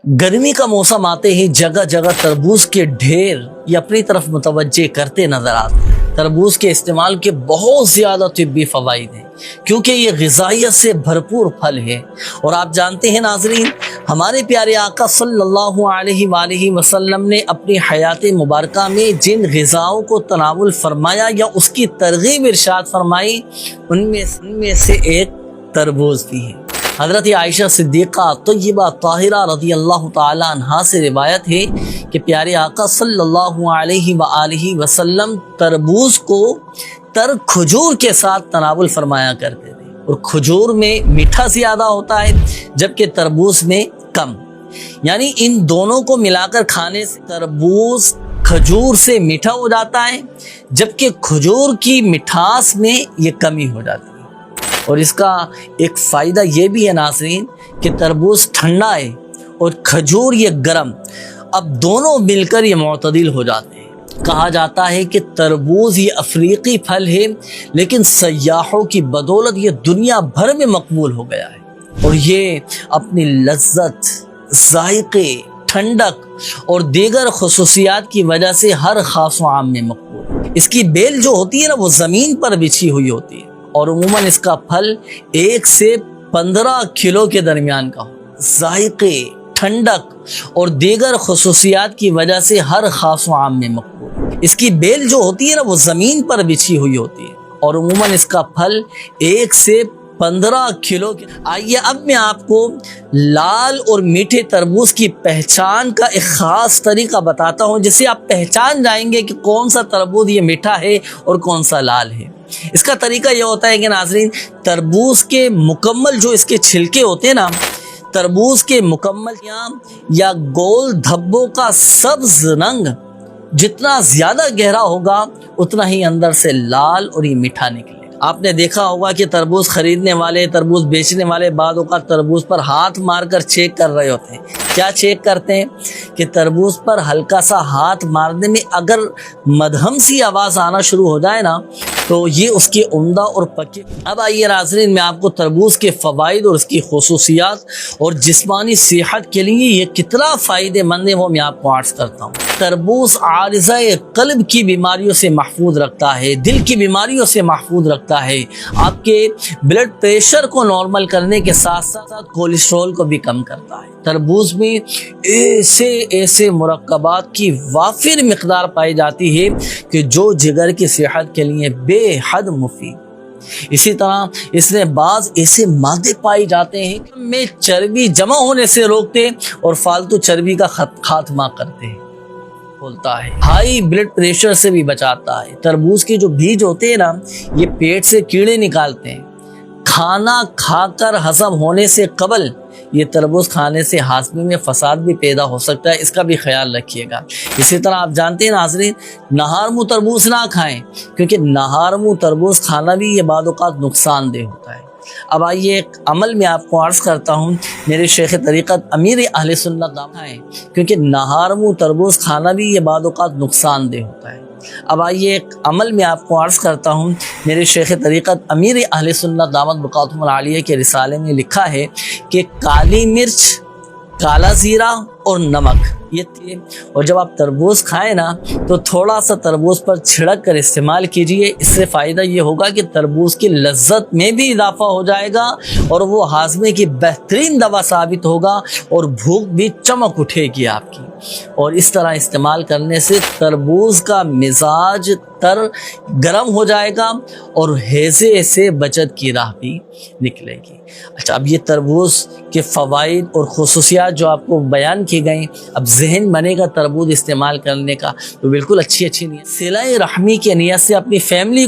गर्मी का मौसम आते ही जगह जगह तरबूज के ढेर ये अपनी तरफ मुतवज्जे करते नजर आते हैं। तरबूज के इस्तेमाल के बहुत ज़्यादा तिब्बी फ़वाइद हैं क्योंकि ये ग़िज़ाइयत से भरपूर फल है। और आप जानते हैं नाज़रीन, हमारे प्यारे आका सल्लल्लाहु अलैहि वसल्लम ने अपनी हयात मुबारका में जिन ग़िज़ाओं को तनावुल फरमाया या उसकी तरगीब इरशाद फरमाई, उनमें से एक तरबूज भी है। हज़रत आयशा सिद्दीक़ा तय्यबा ताहिरा रज़ी अल्लाह ताला अन्हा से रिवायत है कि प्यारे आका सल्लल्लाहु अलैहि वसल्लम तरबूज को तर खजूर के साथ तनावुल फरमाया करते थे। और खजूर में मीठा ज़्यादा होता है जबकि तरबूज में कम, यानी इन दोनों को मिलाकर खाने से तरबूज खजूर से मीठा हो जाता है जबकि खजूर की मिठास में ये कमी हो जाती है। और इसका एक फ़ायदा ये भी है नाज़रीन कि तरबूज ठंडा है और खजूर ये गर्म, अब दोनों मिलकर ये मुतदिल हो जाते हैं। कहा जाता है कि तरबूज ये अफ्रीकी फल है लेकिन सयाहों की बदौलत ये दुनिया भर में मकबूल हो गया है और ये अपनी लज्जत, जायके, ठंडक और दीगर खुसूसियात की वजह से हर खास व आम में मकबूल है। इसकी बेल जो होती है ना, वो ज़मीन पर बिछी हुई होती है और उमूमन इसका फल 1 से 15 किलो के दरमियान का हो। जायके, ठंडक और दीगर खुसूसियात की वजह से हर खास व आम में मकबूल। इसकी बेल जो होती है ना, वो ज़मीन पर बिछी हुई होती है और उमूमन इसका फल 1 से 15 किलो के। आइए अब मैं आपको लाल और मीठे तरबूज की पहचान का एक ख़ास तरीका बताता हूँ जिससे आप पहचान जाएंगे कि कौन सा तरबूज ये मीठा है और कौन सा लाल है। इसका तरीका यह होता है कि नाज़रीन, तरबूज के मुकम्मल जो इसके छिलके होते हैं ना, तरबूज के मुकम्मल या गोल धब्बों का सब्ज रंग जितना ज़्यादा गहरा होगा उतना ही अंदर से लाल और ये मीठा निकले। आपने देखा होगा कि तरबूज खरीदने वाले, तरबूज बेचने वाले बाद औक़ात तरबूज पर हाथ मारकर चेक कर रहे होते हैं। क्या चेक करते हैं कि तरबूज पर हल्का सा हाथ मारने में अगर मध्यम सी आवाज़ आना शुरू हो जाए ना, तो ये उसके उम्दा और पक्के। अब आइए नाज़रीन, मैं आपको तरबूज के फ़वाइद और उसकी खुसूसियात और जिस्मानी सेहत के लिए ये कितना फ़ायदेमंद है वो मैं आपको अर्ज़ करता हूँ। तरबूज आरिज़ाए क़ल्ब की बीमारियों से महफूज रखता है, दिल की बीमारियों से महफूज रखता है, आपके ब्लड प्रेशर को नॉर्मल करने के साथ साथ कोलेस्ट्रॉल को भी कम करता है। तरबूज में ऐसे मुरक्कबात की वाफिर मिक़दार पाई जाती है कि जो जिगर की सेहत के लिए बेहद मुफीद। इसी तरह इसमें बाज़ ऐसे मादे पाए जाते हैं कि में चर्बी जमा होने से रोकते और फालतू चर्बी का खात्मा करते हैं, बोलता है, हाई ब्लड प्रेशर से भी बचाता है। तरबूज के जो बीज होते हैं ना, ये पेट से कीड़े निकालते हैं। खाना खाकर हजम होने से कबल ये तरबूज खाने से हाज़मे में फसाद भी पैदा हो सकता है, इसका भी ख्याल रखिएगा। इसी तरह आप जानते हैं नाज़रीन, नहार मुँह तरबूज ना खाएं क्योंकि नहार मुँह तरबूज खाना भी ये बाद औक़ात नुकसानदेह होता है। अब आइए एक अमल में आपको अर्ज़ करता हूँ, मेरे शेख तरीक़त अमीर अहले सुन्नत खाएं क्योंकि नहार मुँह तरबूज खाना भी ये बाद औक़ात नुकसानदेह होता है। अब आइए एक अमल में आपको अर्ज़ करता हूँ, मेरे शेख तरीक़त अमीर अहले सुन्नत दामत बरकातुहुल आलिया के रिसाले में लिखा है कि काली मिर्च, काला ज़ीरा और नमक ये, और जब आप तरबूज खाएं ना तो थोड़ा सा तरबूज पर छिड़क कर इस्तेमाल कीजिए। इससे फ़ायदा ये होगा कि तरबूज की लज्जत में भी इजाफा हो जाएगा और वो हाज़मे की बेहतरीन दवा साबित होगा और भूख भी चमक उठेगी आपकी। और इस तरह इस्तेमाल करने से तरबूज का मिजाज तर गर्म हो जाएगा और हैज़े से बचत की राह भी निकलेगी। अच्छा, अब ये तरबूज के फ़वाइद और खुसूसियात जो आपको बयान की गई, अब जहन बनेगा तरबूज इस्तेमाल करने का तो बिल्कुल अच्छी नीयत, सिला रहमी की नीयत से अपनी फैमिली